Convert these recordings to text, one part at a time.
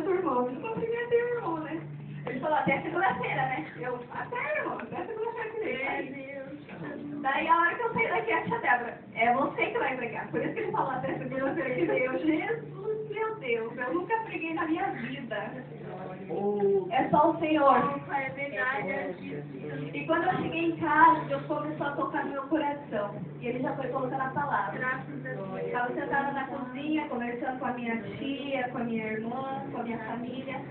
cumprimento o irmão. Eu não cumprimentei o irmão, né? Ele falou, até segunda-feira, né? Eu, até, irmão, até segunda-feira que vem. Daí, a hora que eu saí daqui, a tia Débora, é você que vai pregar. Por isso que ele falou até segunda-feira que vem. Eu, Jesus, meu Deus, eu nunca preguei na minha vida. É só o Senhor. É verdade. E quando eu cheguei em casa, Deus começou a tocar no meu coração. E Ele já foi colocando a palavra. Graças a Deus. Estava sentada na cozinha, conversando com a minha tia, com a minha irmã, com a minha família.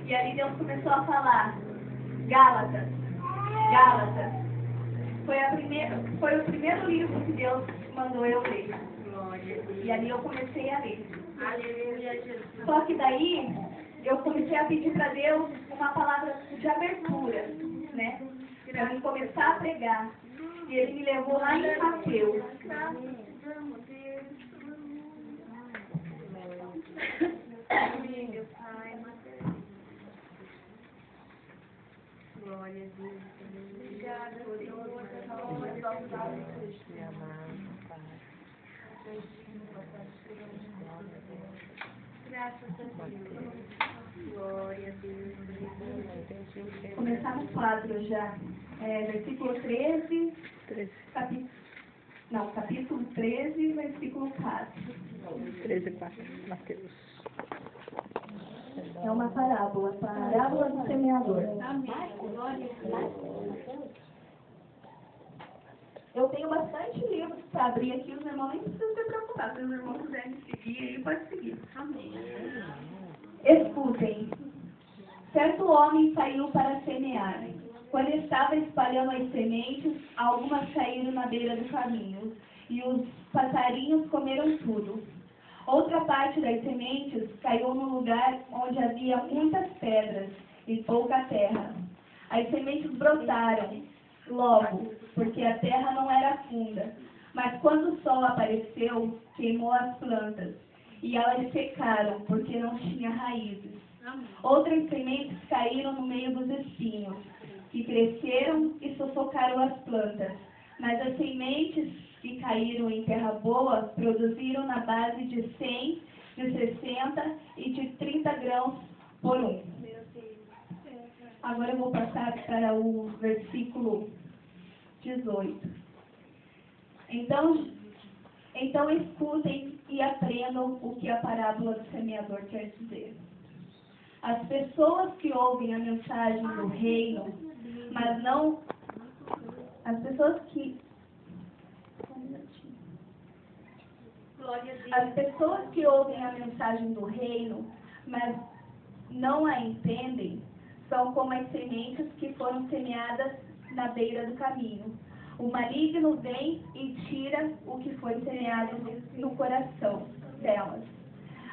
E ali Deus começou a falar, Gálatas, Gálatas. Foi o primeiro livro que Deus mandou eu ler. E ali eu comecei a ler. Aleluia, Jesus. Só que daí eu comecei a pedir para Deus uma palavra de abertura, né? Para mim começar a pregar. E Ele me levou lá em Mateus. Glória a Deus. Obrigada, Senhor. Graças a Deus. Glória a Deus. Começar no 4 já. Versículo 13. Capítulo 13, versículo 4. 13:4, Mateus. É uma parábola do semeador. Amém. Glória a Deus. Eu tenho bastante livros para abrir aqui, os irmãos nem precisam se preocupar. Se os irmãos quiserem seguir, aí pode seguir. Amém. Escutem. Certo homem saiu para semear. Quando estava espalhando as sementes, algumas caíram na beira do caminho, e os passarinhos comeram tudo. Outra parte das sementes caiu num lugar onde havia muitas pedras e pouca terra. As sementes brotaram logo, porque a terra não era funda. Mas quando o sol apareceu, queimou as plantas, e elas secaram, porque não tinha raízes. Outras sementes caíram no meio dos espinhos, que cresceram e sufocaram as plantas. Mas as sementes que caíram em terra boa produziram na base de 100, de 60 e de 30 grãos por um. Agora eu vou passar para o versículo 18. Então escutem e aprendam o que a parábola do semeador quer dizer. As pessoas que ouvem a mensagem do reino, mas não... As pessoas que... As pessoas que ouvem a mensagem do reino, mas não a entendem, são como as sementes que foram semeadas na beira do caminho. O maligno vem e tira o que foi semeado no coração delas.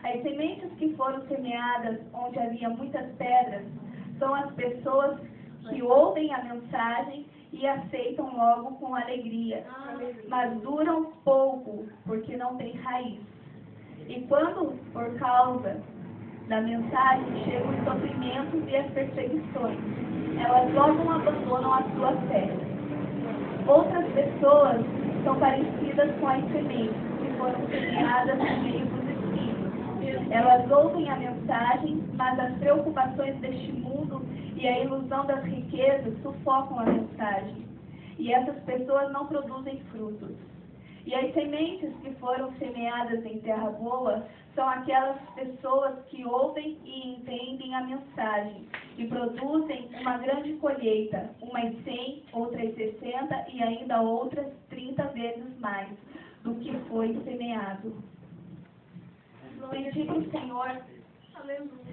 As sementes que foram semeadas onde havia muitas pedras são as pessoas que ouvem a mensagem e aceitam logo com alegria, mas duram pouco porque não têm raiz. E quando, por causa da mensagem, chegam os sofrimentos e as perseguições, elas logo abandonam a sua fé. Outras pessoas são parecidas com as sementes que foram semeadas no meio dos espinhos. Elas ouvem a mensagem, mas as preocupações deste mundo e a ilusão das riquezas sufocam a mensagem. E essas pessoas não produzem frutos. E as sementes que foram semeadas em terra boa são aquelas pessoas que ouvem e entendem a mensagem e produzem uma grande colheita, umas 100, outras 60 e ainda outras 30 vezes mais do que foi semeado. Pedi para o Senhor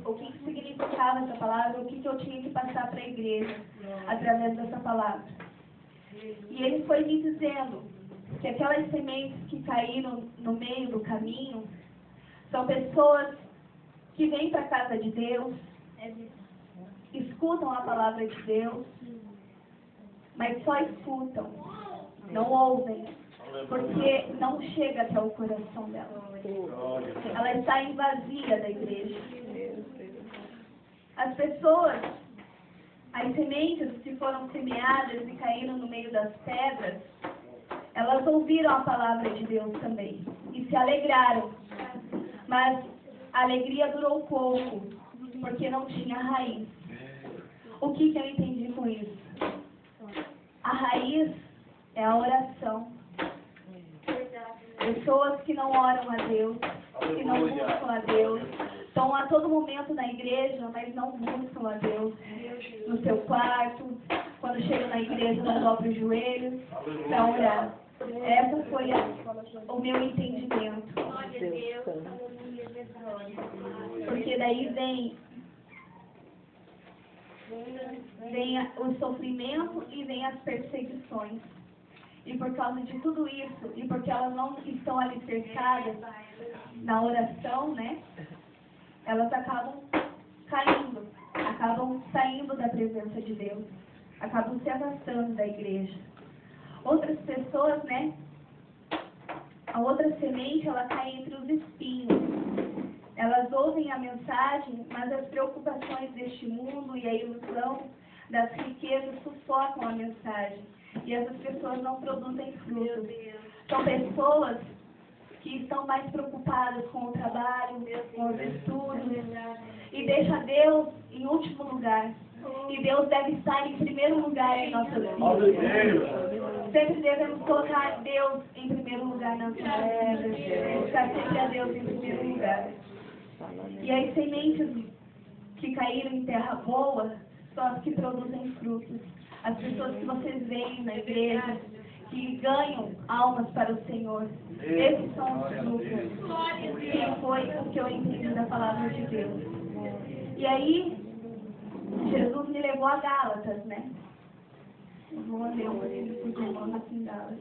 o que significava essa palavra, o que eu tinha que passar para a igreja através dessa palavra. E Ele foi me dizendo que aquelas sementes que caíram no meio do caminho são pessoas que vêm para a casa de Deus, escutam a palavra de Deus, mas só escutam, não ouvem, porque não chega até o coração delas. Elas saem vazias da igreja. As pessoas, as sementes que foram semeadas e caíram no meio das pedras, elas ouviram a palavra de Deus também e se alegraram. Mas a alegria durou pouco, porque não tinha raiz. O que eu entendi com isso? A raiz é a oração. Pessoas que não oram a Deus, que não buscam a Deus, estão a todo momento na igreja, mas não buscam a Deus. No seu quarto, quando chegam na igreja, não dobram os joelhos para orar. Essa foi o meu entendimento. Porque daí vem o sofrimento e vem as perseguições. E por causa de tudo isso, e porque elas não estão alicerçadas na oração, né? Elas acabam caindo, acabam saindo da presença de Deus, acabam se afastando da igreja. Outras pessoas, né? A outra semente, ela cai entre os espinhos. Elas ouvem a mensagem, mas as preocupações deste mundo e a ilusão das riquezas sufocam a mensagem. E essas pessoas não produzem frutos. São pessoas que estão mais preocupadas com o trabalho, com os estudos, e deixa Deus em último lugar. E Deus deve estar em primeiro lugar em nossas vidas. Sempre devemos colocar Deus em primeiro lugar nas nossas vidas. Buscar sempre a Deus em primeiro lugar. E as sementes que caíram em terra boa são as que produzem frutos. As pessoas que vocês veem na igreja, que ganham almas para o Senhor. Esses são os frutos. E foi o que eu entendi da palavra de Deus. E aí, Jesus me levou a Gálatas, né? Eu vou ler um pouquinho porque eu mando aqui em Gálatas.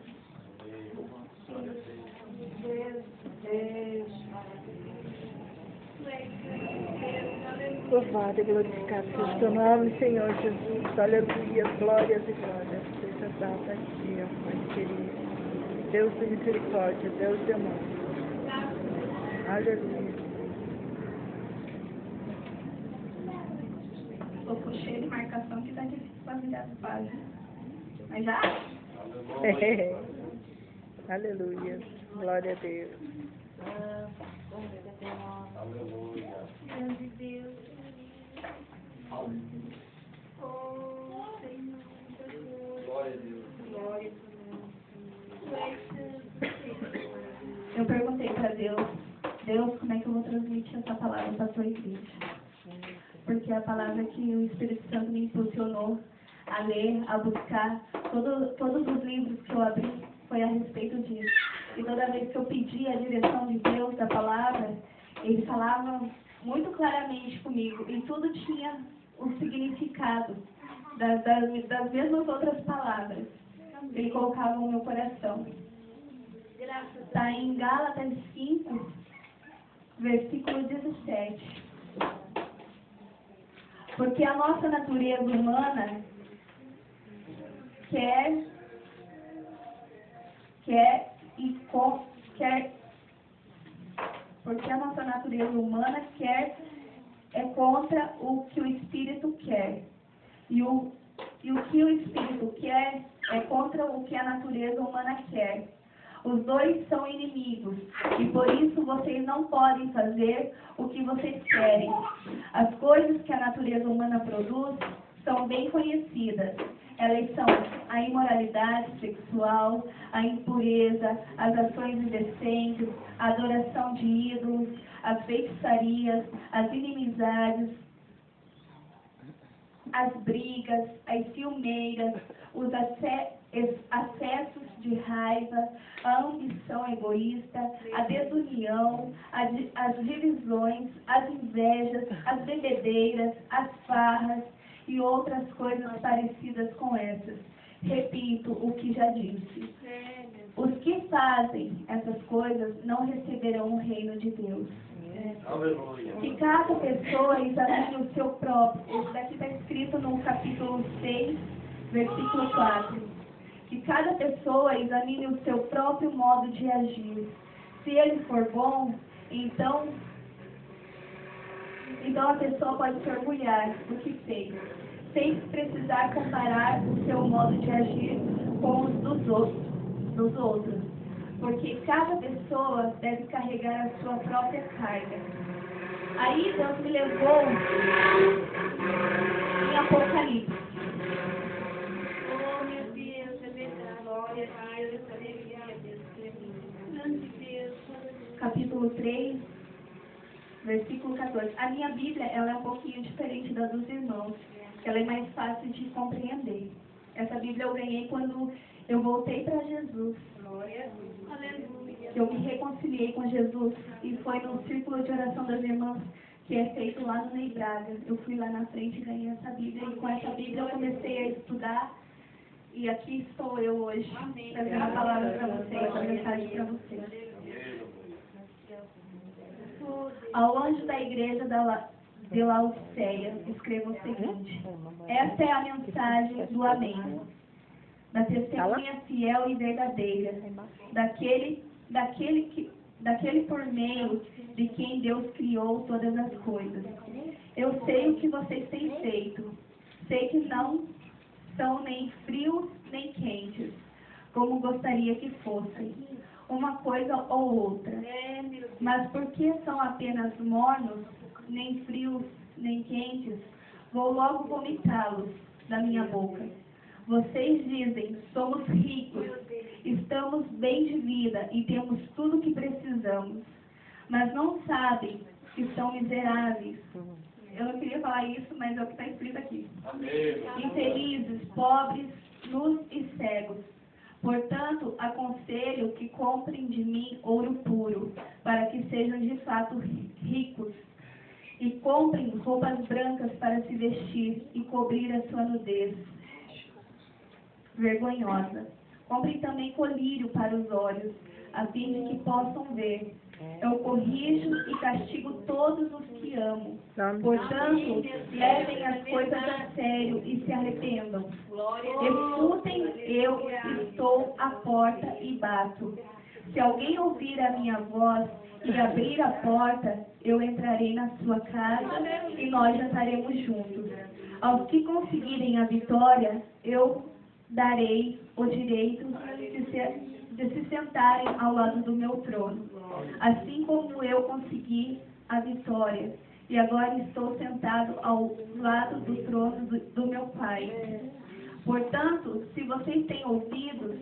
Louvado e glorificado seja o teu nome, Senhor Jesus. Aleluia, glórias e glórias. Seja dada a ti, ó Pai querido. Deus de misericórdia, Deus de amor. Aleluia. Estou cheio de marcação que está difícil para virar as páginas. Mas já? Aleluia. Glória a Deus. Aleluia. Grande Deus. Oh, Senhor Jesus. Glória a Deus. Glória a Deus. Eu perguntei para Deus, como é que eu vou transmitir essa palavra para a tua igreja? Porque a palavra que o Espírito Santo me impulsionou a ler, a buscar, todos os livros que eu abri foi a respeito disso. E toda vez que eu pedi a direção de Deus, da palavra, Ele falava muito claramente comigo. E tudo tinha o significado das mesmas outras palavras. Ele colocava no meu coração. Está em Gálatas 5, versículo 17. Porque a nossa natureza humana porque a nossa natureza humana é contra o que o Espírito quer. E o que o Espírito quer é contra o que a natureza humana quer. Os dois são inimigos, e por isso vocês não podem fazer o que vocês querem. As coisas que a natureza humana produz são bem conhecidas. Elas são a imoralidade sexual, a impureza, as ações indecentes, a adoração de ídolos, as feitiçarias, as inimizades, as brigas, as ciumeiras, os acessos de raiva, a ambição egoísta, a desunião, as divisões, as invejas, as bebedeiras, as farras e outras coisas parecidas com essas. Repito o que já disse. Os que fazem essas coisas não receberão o reino de Deus. Que cada pessoa examine o seu próprio. Isso daqui está escrito no capítulo 6, versículo 4. Que cada pessoa examine o seu próprio modo de agir. Se ele for bom, então a pessoa pode se orgulhar do que fez, sem precisar comparar o seu modo de agir com os dos outros. Porque cada pessoa deve carregar a sua própria carga. Aí Deus me levou capítulo 3, versículo 14. A minha Bíblia, ela é um pouquinho diferente da dos irmãos. Ela é mais fácil de compreender. Essa Bíblia eu ganhei quando eu voltei para Jesus. Eu me reconciliei com Jesus e foi no círculo de oração das irmãs que é feito lá no Ney Braga. Eu fui lá na frente e ganhei essa Bíblia e com essa Bíblia eu comecei a estudar e aqui estou eu hoje trazendo a palavra para vocês, a mensagem para vocês. Ao anjo da igreja de Laodiceia, escreva o seguinte: esta é a mensagem do Amém, da testemunha fiel e verdadeira, daquele por meio de quem Deus criou todas as coisas. Eu sei o que vocês têm feito. Sei que não são nem frios nem quentes, como gostaria que fossem, uma coisa ou outra. Mas porque são apenas mornos, nem frios nem quentes, vou logo vomitá-los da minha boca. Vocês dizem, somos ricos, estamos bem de vida e temos tudo o que precisamos, mas não sabem que são miseráveis. Eu não queria falar isso, mas é o que está escrito aqui. Infelizes, pobres, nus e cegos. Portanto, aconselho que comprem de mim ouro puro, para que sejam de fato ricos, e comprem roupas brancas para se vestir e cobrir a sua nudez vergonhosa. Comprem também colírio para os olhos, a fim de que possam ver. Eu corrijo e castigo todos os que amo. Portanto, levem as coisas a sério e se arrependam. Escutem, eu estou à porta e bato. Se alguém ouvir a minha voz e abrir a porta, eu entrarei na sua casa e nós jantaremos juntos. Aos que conseguirem a vitória, eu darei o direito de se sentarem ao lado do meu trono, assim como eu consegui a vitória, e agora estou sentado ao lado do trono do meu Pai. Portanto, se vocês têm ouvidos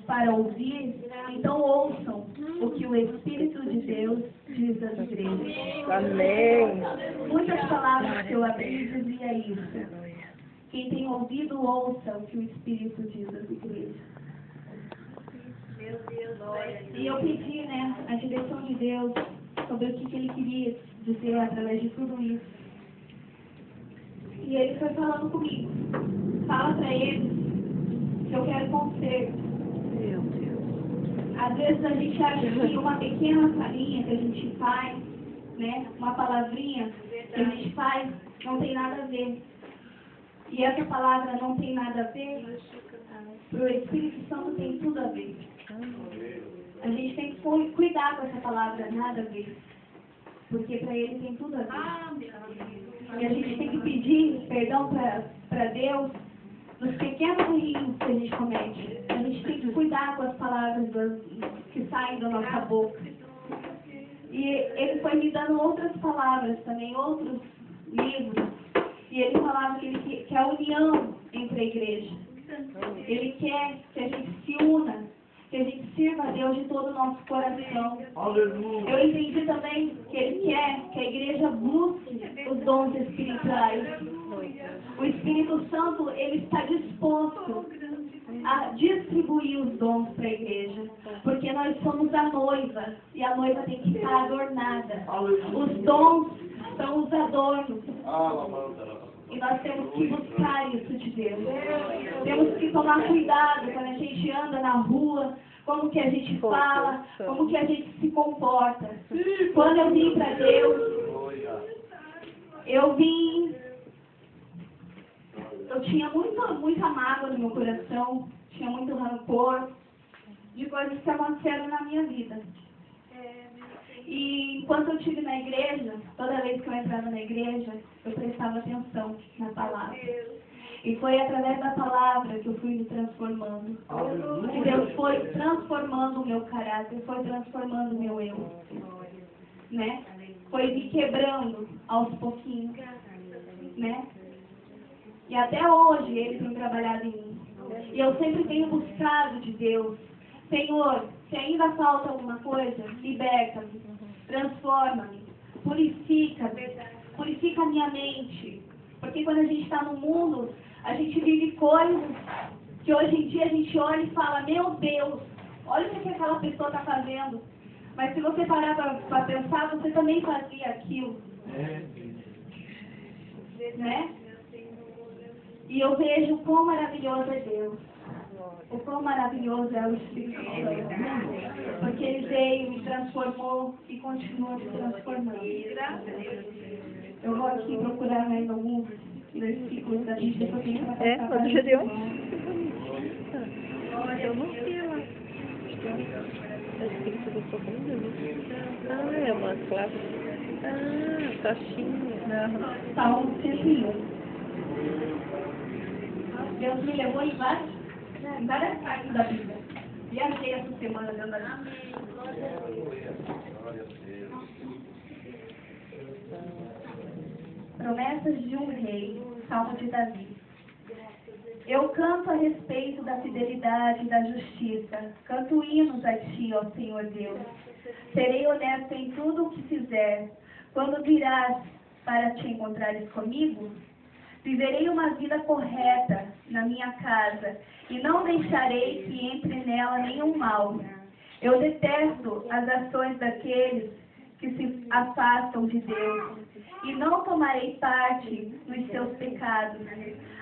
para ouvir, então ouçam o que o Espírito de Deus diz às igrejas. Amém. Muitas palavras que eu abri dizia isso. Quem tem ouvido, ouça o que o Espírito diz às igrejas. E eu pedi, a direção de Deus sobre o que Ele queria dizer através de tudo isso. E Ele foi falando comigo. Fala para eles que eu quero conserto. Meu Deus. Às vezes a gente acha que uma pequena falinha que a gente faz, uma palavrinha que a gente faz, não tem nada a ver. E essa palavra não tem nada a ver, para o Espírito Santo tem tudo a ver. A gente tem que cuidar com essa palavra, nada a ver. Porque para ele tem tudo a ver. E a gente tem que pedir perdão para Deus nos pequenos erros que a gente comete. A gente tem que cuidar com as palavras que saem da nossa boca. E ele foi me dando outras palavras também, outros livros. E ele falava que ele quer a união entre a igreja. Ele quer que a gente se una, que a gente sirva a Deus de todo o nosso coração. Aleluia. Eu entendi também que ele quer que a igreja busque os dons espirituais. O Espírito Santo, ele está disposto a distribuir os dons para a igreja. Porque nós somos a noiva, e a noiva tem que estar adornada. Os dons são os adornos. E nós temos que buscar isso de Deus. Temos que tomar cuidado quando a gente anda na rua, como que a gente fala, como que a gente se comporta. Quando eu vim para Deus, eu tinha muita mágoa no meu coração, tinha muito rancor de coisas que aconteceram na minha vida. E enquanto eu estive na igreja, toda vez que eu entrava na igreja, eu prestava atenção na palavra. E foi através da palavra que eu fui me transformando. Que Deus foi transformando o meu caráter, foi transformando o meu eu. Foi me quebrando aos pouquinhos. E até hoje Ele tem trabalhado em mim. E eu sempre tenho buscado de Deus. Senhor, se ainda falta alguma coisa, liberta-me. Transforma-me, purifica a minha mente. Porque quando a gente está no mundo, a gente vive coisas que hoje em dia a gente olha e fala, meu Deus, olha o que aquela pessoa está fazendo. Mas se você parar para pensar, você também fazia aquilo. Né? E eu vejo o quão maravilhoso é Deus. O quão maravilhoso é o Espírito Santo. Porque Ele veio, me transformou e continua se transformando. Eu vou aqui procurar mais alguns versículos da Bíblia que eu tenho para passar. É, do Gedeon. Eu não vi lá. É escrito do sobrinho. Ah, é uma classe. Ah, caixinha. Salmo 101. Deus me levou em várias partes da Bíblia. Viajei essa semana dentro da Bíblia. Promessas de um rei, Salmo de Davi. Eu canto a respeito da fidelidade e da justiça. Canto hinos a ti, ó Senhor Deus. Serei honesto em tudo o que fizer. Quando virás para te encontrares comigo, viverei uma vida correta na minha casa e não deixarei que entre nela nenhum mal. Eu detesto as ações daqueles que se afastam de Deus e não tomarei parte nos seus pecados.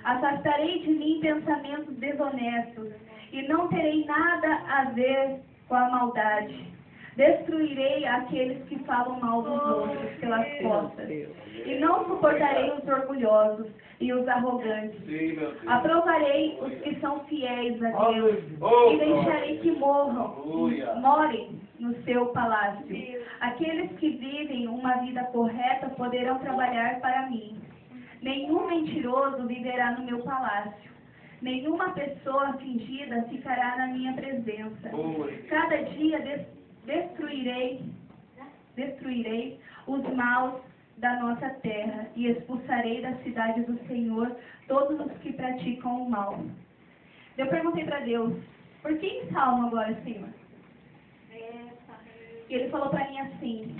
Afastarei de mim pensamentos desonestos e não terei nada a ver com a maldade. Destruirei aqueles que falam mal dos outros pelas costas e não suportarei os orgulhosos e os arrogantes. Aprovarei os que são fiéis a Deus e deixarei que morem no seu palácio. Aqueles que vivem uma vida correta poderão trabalhar para mim. Nenhum mentiroso viverá no meu palácio. Nenhuma pessoa fingida ficará na minha presença. Cada dia destruirei os maus da nossa terra e expulsarei da cidade do Senhor todos os que praticam o mal. Eu perguntei para Deus, por que em Salmo agora, Senhor? E Ele falou para mim assim,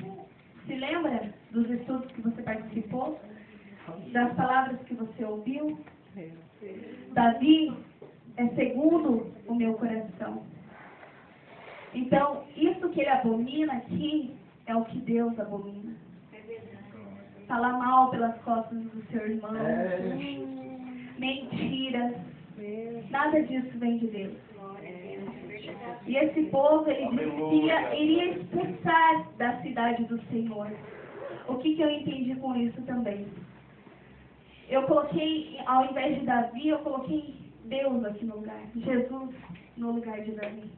se lembra dos estudos que você participou? Das palavras que você ouviu? Davi é segundo o meu coração. Então, isso que ele abomina aqui é o que Deus abomina. Falar mal pelas costas do seu irmão. Mentiras. Nada disso vem de Deus. E esse povo, ele disse que iria expulsar da cidade do Senhor. O que eu entendi com isso também? Eu coloquei, ao invés de Davi, eu coloquei Deus aqui no lugar. Jesus no lugar de Davi.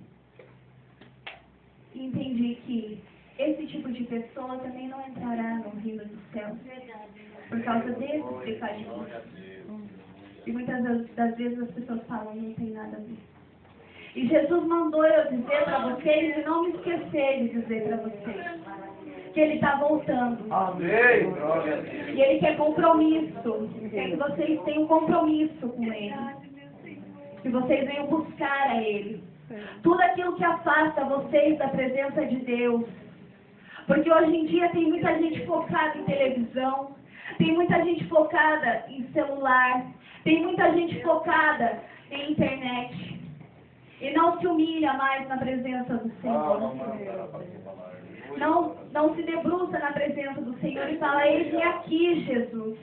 E entendi que esse tipo de pessoa também não entrará no reino dos céus. Por causa desses pecadinhos. E muitas das vezes as pessoas falam, não tem nada a ver. E Jesus mandou eu dizer para vocês, e não me esquecer de dizer para vocês, que Ele está voltando. Amém. E Ele quer compromisso. Quer que vocês tenham compromisso com Ele. Que vocês venham buscar a Ele. Tudo aquilo que afasta vocês da presença de Deus. Porque hoje em dia tem muita gente focada em televisão. Tem muita gente focada em celular. Tem muita gente focada em internet. E não se humilha mais na presença do Senhor. Não se debruça na presença do Senhor e fala, eis-me aqui, Jesus.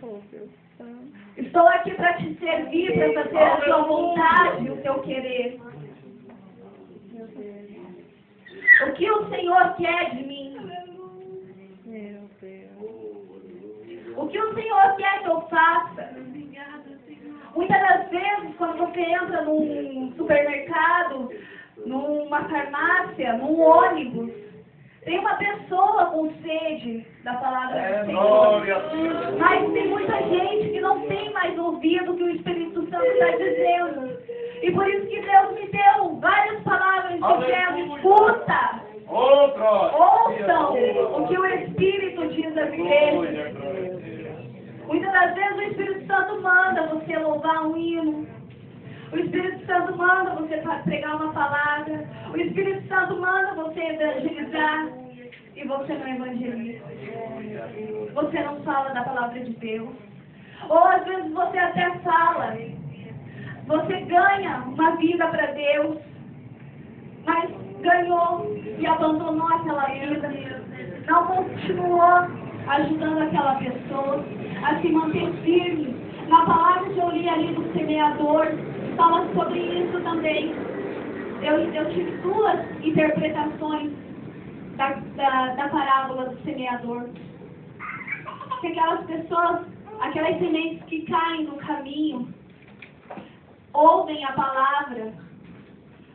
Estou aqui para te servir, para fazer a tua vontade, o teu querer. O que o Senhor quer de mim? O que o Senhor quer que eu faça? Muitas das vezes, quando você entra num supermercado, numa farmácia, num ônibus, tem uma pessoa com sede da palavra do Senhor. Mas tem muita gente que não tem mais ouvido o que o Espírito Santo está dizendo. E por isso que Deus me deu várias palavras dizendo, escuta, ouçam o que o Espírito diz às igrejas. Muitas das vezes o Espírito Santo manda você louvar um hino. O Espírito Santo manda você pregar uma palavra. O Espírito Santo manda você evangelizar. E e você não evangeliza. Você não fala da palavra de Deus. Ou às vezes você até fala. Você ganha uma vida para Deus, mas ganhou e abandonou aquela vida. Não continuou ajudando aquela pessoa a se manter firme. Na palavra que eu li ali do semeador, fala sobre isso também. Eu tive duas interpretações da parábola do semeador. Que aquelas pessoas, aquelas sementes que caem no caminho, ouvem a palavra,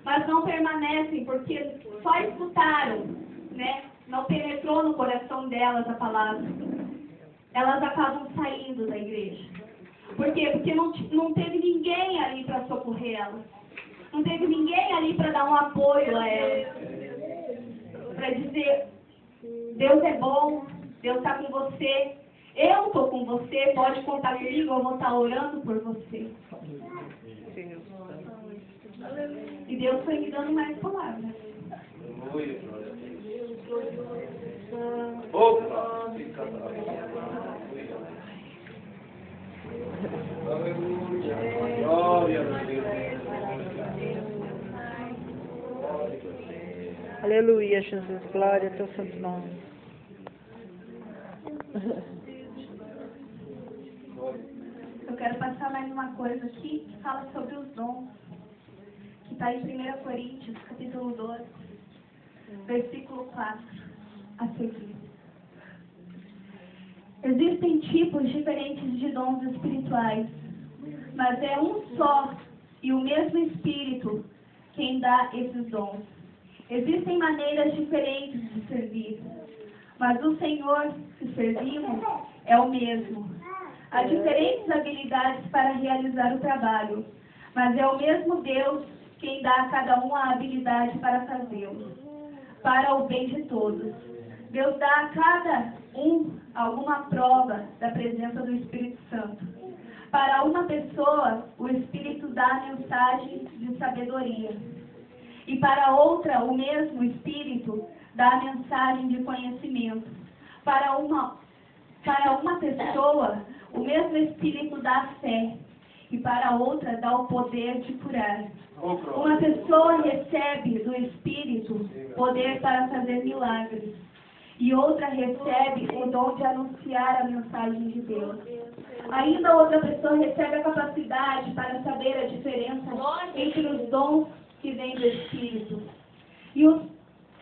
mas não permanecem, porque só escutaram, né? Não penetrou no coração delas a palavra. Elas acabam saindo da igreja. Por quê? Porque não teve ninguém ali para socorrer elas. Não teve ninguém ali para dar um apoio a elas. Para dizer, Deus é bom, Deus está com você, eu estou com você, pode contar comigo, eu vou estar orando por você. E Deus foi me dando mais palavras. Aleluia, Jesus. Glória ao teu santo nome. Eu quero passar mais uma coisa aqui que fala sobre os dons. Que está em 1 Coríntios, capítulo 12, versículo 4 a seguir. Existem tipos diferentes de dons espirituais, mas é um só e o mesmo Espírito quem dá esses dons. Existem maneiras diferentes de servir, mas o Senhor que servimos é o mesmo. Há diferentes habilidades para realizar o trabalho, mas é o mesmo Deus quem dá a cada um a habilidade para fazê-lo, para o bem de todos. Deus dá a cada um alguma prova da presença do Espírito Santo. Para uma pessoa, o Espírito dá a mensagem de sabedoria. E para outra, o mesmo Espírito dá a mensagem de conhecimento. Para uma pessoa, o mesmo Espírito dá a fé. E para outra, dá o poder de curar. Uma pessoa recebe do Espírito poder para fazer milagres. E outra recebe o dom de anunciar a mensagem de Deus. Ainda outra pessoa recebe a capacidade para saber a diferença entre os dons que vêm do Espírito e os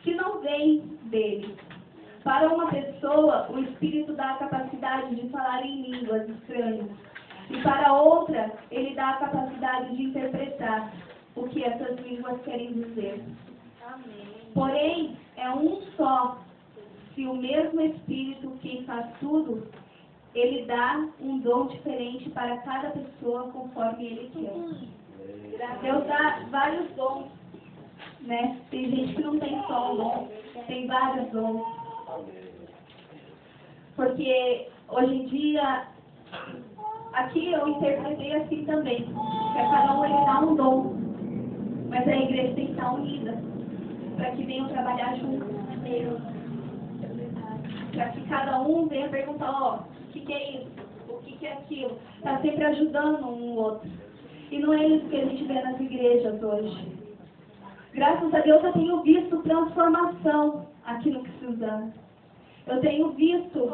que não vêm dele. Para uma pessoa, o Espírito dá a capacidade de falar em línguas estranhas. E para outra, ele dá a capacidade de interpretar o que essas línguas querem dizer. Amém. Porém, é um só. Se o mesmo Espírito quem faz tudo, ele dá um dom diferente para cada pessoa conforme ele quer. Deus dá vários dons, né? Tem gente que não tem só um dom, tem vários dons. Porque hoje em dia, aqui eu interpretei assim também, que a cada um ele dá um dom, mas a igreja tem que estar unida, para que venham trabalhar juntos. Para que cada um venha perguntar, ó, o que é isso? O que é aquilo? Está sempre ajudando um no outro. E não é isso que a gente vê nas igrejas hoje. Graças a Deus eu tenho visto transformação aqui no Suzano. Eu tenho visto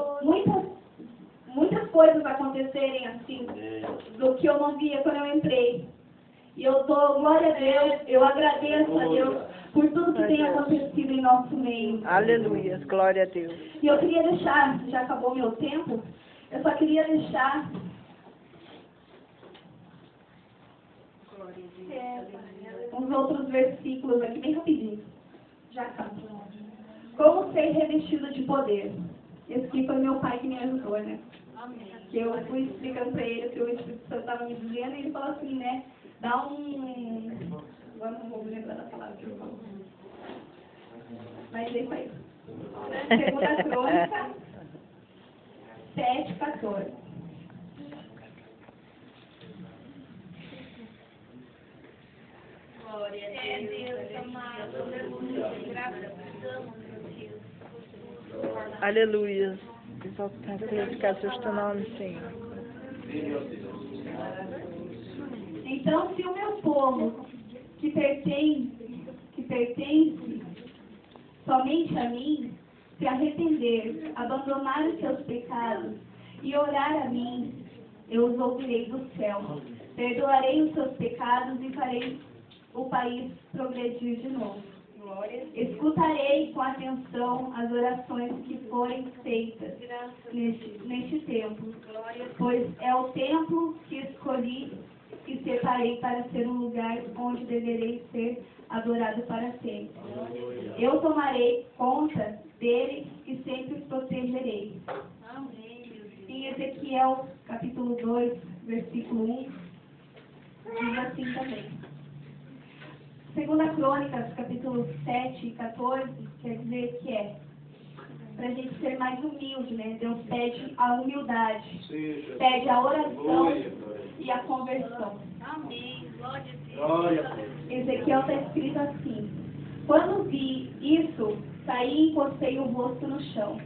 muitas coisas acontecerem assim, do que eu não via quando eu entrei. E eu dou glória a Deus, eu agradeço a Deus por tudo que tem acontecido em nosso meio. Aleluia, glória a Deus. E eu queria deixar, já acabou meu tempo, eu só queria deixar uns outros versículos aqui, bem rapidinho. Já acabou. Como ser revestido de poder. Esse aqui foi meu pai que me ajudou, né? Que eu fui explicando para ele o que o Espírito Santo estava me dizendo, e ele falou assim, né? Dá um... Agora não vou me lembrar da palavra que ele falou. Mas ele foi. Segunda Crônica 7:14. Glória a Deus, amado. Graças a Deus. Aleluia. Exaltado, glorificado seja o teu nome, Senhor. Então, se o meu povo, que pertence somente a mim, se arrepender, abandonar os seus pecados e orar a mim, eu os ouvirei do céu, perdoarei os seus pecados e farei o país progredir de novo. Escutarei com atenção as orações que forem feitas neste templo, pois é o templo que escolhi e separei para ser um lugar onde deverei ser adorado para sempre. Eu tomarei conta dele e sempre os protegerei. Em Ezequiel, capítulo 2, versículo 1, diz assim também. Segunda Crônicas, capítulo 7 e 14, quer dizer que para a gente ser mais humilde, né? Deus pede a humildade, pede a oração e a conversão. Amém. Glória a Deus. Ezequiel está escrito assim: quando vi isso, saí e encostei o rosto no chão.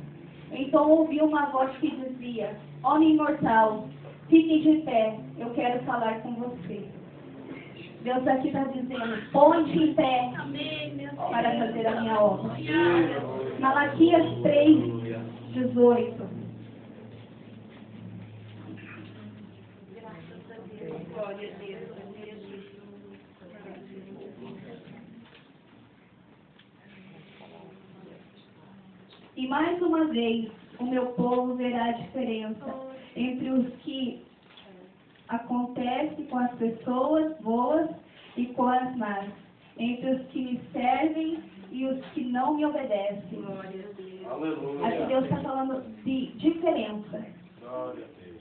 Então ouvi uma voz que dizia: homem mortal, fique de pé, eu quero falar com você. Deus aqui está dizendo: ponte em pé para fazer a minha obra. Malaquias 3:18. Glória a Deus. E mais uma vez, o meu povo verá a diferença entre os que acontece com as pessoas boas e com as más, entre os que me servem e os que não me obedecem. Aleluia. Aqui Deus está falando de diferença. Glória a Deus.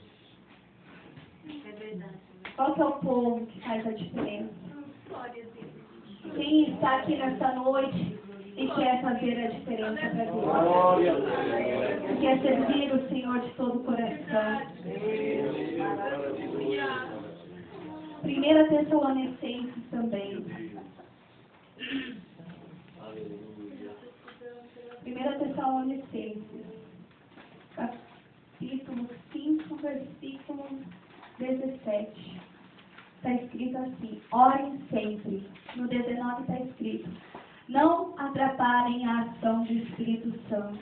É verdade. Qual que é o povo que faz a diferença? Glória a Deus. Quem está aqui nessa noite e quer fazer a diferença para Deus? Glória a Deus. Quer servir o Senhor de todo o coração? 1 Tessalonicenses também. 1 Tessalonicenses, capítulo 5, versículo 17. Está escrito assim: orem sempre. No 19 está escrito: não atrapalhem a ação do Espírito Santo.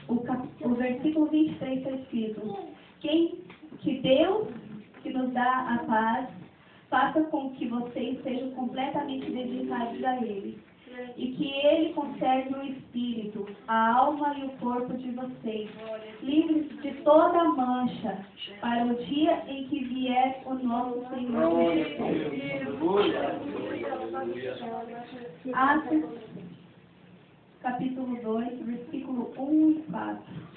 O versículo 23 está escrito: que Deus, que nos dá a paz, faça com que vocês sejam completamente dedicados a Ele, e que Ele conserve o espírito, a alma e o corpo de vocês, livres de toda mancha, para o dia em que vier o nosso Senhor Jesus. Atos, capítulo 2, versículo 1 e 4.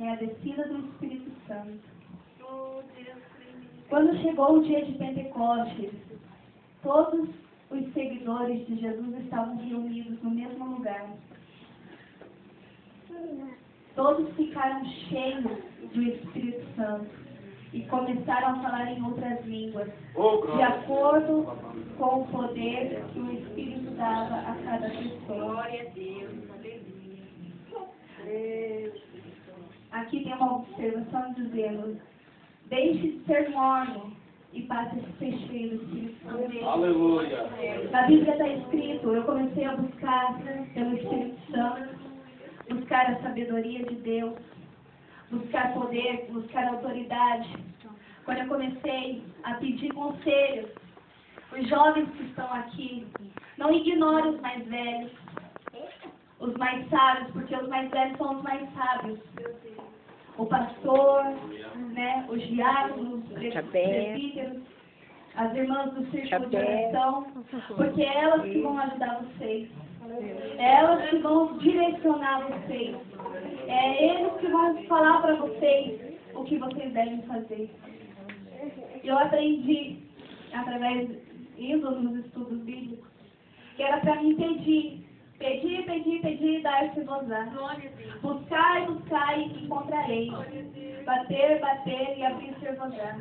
É a descida do Espírito Santo. Quando chegou o dia de Pentecostes, todos os seguidores de Jesus estavam reunidos no mesmo lugar. Todos ficaram cheios do Espírito Santo e começaram a falar em outras línguas, de acordo com o poder que o Espírito dava a cada pessoa. Glória a Deus. Aqui tem uma observação dizendo: deixe de ser morno e passe a ser cheio do Espírito Santo. Aleluia. Na Bíblia está escrito: eu comecei a buscar pelo Espírito Santo, buscar a sabedoria de Deus, buscar poder, buscar autoridade. Quando eu comecei a pedir conselhos, os jovens que estão aqui, não ignore os mais velhos, os mais sábios, porque os mais velhos são os mais sábios. O pastor, né, os diáconos, os presbíteros, as irmãs do círculo de oração, porque é elas que vão ajudar vocês. É elas que vão direcionar vocês. É eles que vão falar para vocês o que vocês devem fazer. Eu aprendi, através indo nos estudos bíblicos, que era para mim pedir, e dar-se-vos-á. Buscai e encontrareis. Bater e abrir-se-vos-á.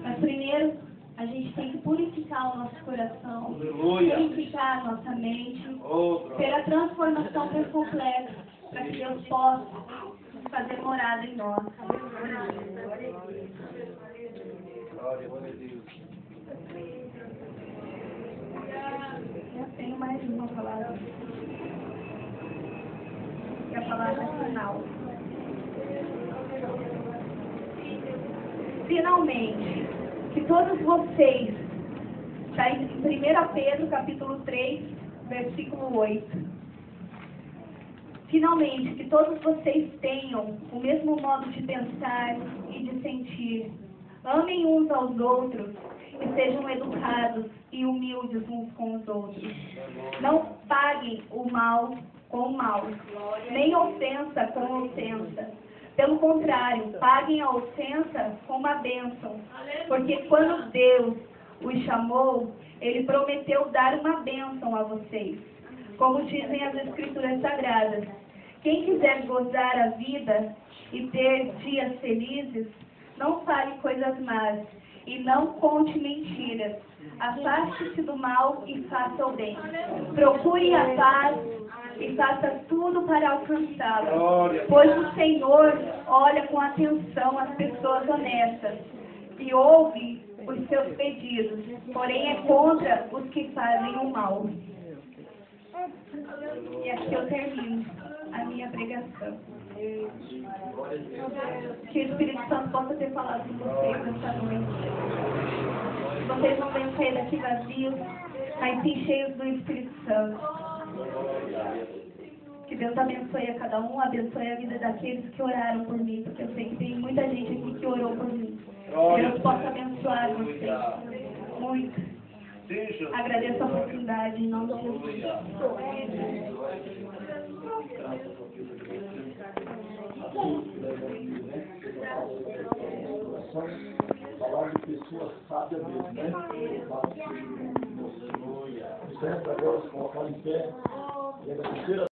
Mas primeiro, A gente tem que purificar o nosso coração, Aleluia. purificar a nossa mente, Outra. ter a transformação por completo, para que Deus possa fazer morada em nós. Glória a Deus. Eu tenho mais uma palavra. Que é a palavra final. Finalmente, que todos vocês, está em 1 Pedro, capítulo 3, versículo 8. Finalmente, que todos vocês tenham o mesmo modo de pensar e de sentir. Amem uns aos outros e sejam educados e humildes uns com os outros. Não paguem o mal com o mal, nem ofensa com ofensa. Pelo contrário, paguem a ofensa com uma bênção, porque quando Deus os chamou, Ele prometeu dar uma bênção a vocês. Como dizem as Escrituras Sagradas, quem quiser gozar a vida e ter dias felizes, não fale coisas más e não conte mentiras. Afaste-se do mal e faça o bem. Procure a paz e faça tudo para alcançá-la. Pois o Senhor olha com atenção as pessoas honestas e ouve os seus pedidos, porém é contra os que fazem o mal. E aqui eu termino a minha pregação. Que o Espírito Santo possa ter falado com vocês esta noite. Vocês não venham sair daqui vazios, mas sim cheios do Espírito Santo. Que Deus abençoe a cada um, abençoe a vida daqueles que oraram por mim, porque eu sei que tem muita gente aqui que orou por mim. Que Deus possa abençoar vocês muito. Agradeço a oportunidade em nome de Jesus. Falar de pessoas sábias mesmo, né? Certo, agora se colocar em pé.